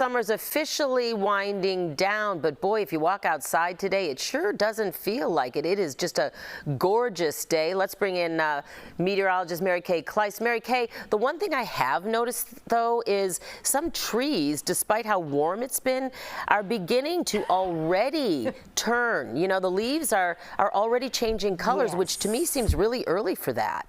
Summer's officially winding down, but boy, if you walk outside today, it sure doesn't feel like it. It is just a gorgeous day. Let's bring in meteorologist Mary Kay Kleist. Mary Kay, the one thing I have noticed, though, is some trees, despite how warm it's been, are beginning to already turn. You know, the leaves are already changing colors, which to me seems really early for that.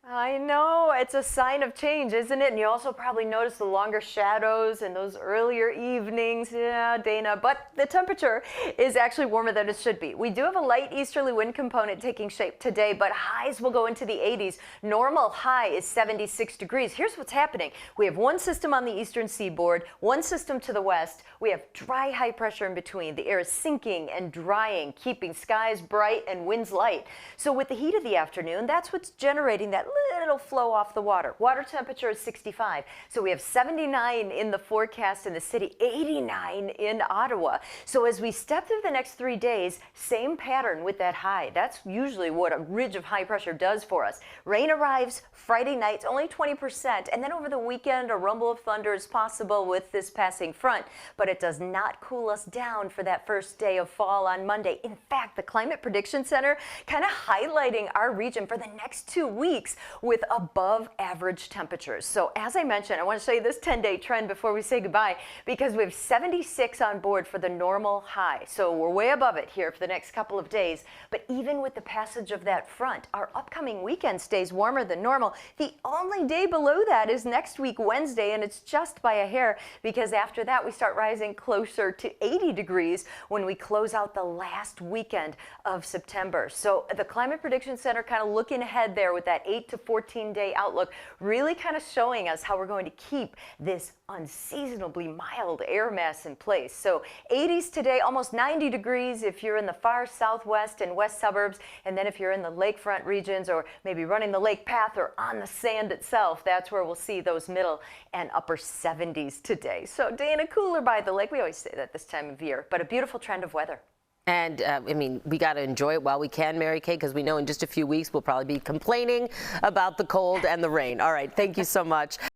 I know, it's a sign of change, isn't it? And you also probably notice the longer shadows and those earlier evenings. Yeah, Dana, but the temperature is actually warmer than it should be. We do have a light easterly wind component taking shape today, but highs will go into the 80s. Normal high is 76 degrees. Here's what's happening. We have one system on the eastern seaboard, one system to the west. We have dry high pressure in between. The air is sinking and drying, keeping skies bright and winds light. So with the heat of the afternoon, that's what's generating that little flow off the water. Water temperature is 65. So we have 79 in the forecast in the city, 89 in Ottawa. So as we step through the next 3 days, same pattern with that high. That's usually what a ridge of high pressure does for us. Rain arrives Friday night, only 20%, and then over the weekend a rumble of thunder is possible with this passing front, but it does not cool us down for that first day of fall on Monday. In fact, the Climate Prediction Center kind of highlighting our region for the next 2 weeks with above average temperatures. So as I mentioned, I want to show you this 10-day trend before we say goodbye, because we have 76 on board for the normal high. So we're way above it here for the next couple of days. But even with the passage of that front, our upcoming weekend stays warmer than normal. The only day below that is next week, Wednesday, and it's just by a hair, because after that we start rising closer to 80 degrees when we close out the last weekend of September. So the Climate Prediction Center kind of looking ahead there with that 8 to 14-day outlook, really kind of showing us how we're going to keep this unseasonably mild air mass in place. So 80s today, almost 90 degrees if you're in the far southwest and west suburbs, and then if you're in the lakefront regions or maybe running the lake path or on the sand itself, that's where we'll see those middle and upper 70s today. So Dana, cooler by the lake. We always say that this time of year, but a beautiful trend of weather. And I mean, we got to enjoy it while we can, Mary Kay, because we know in just a few weeks we'll probably be complaining about the cold and the rain. All right, thank you so much.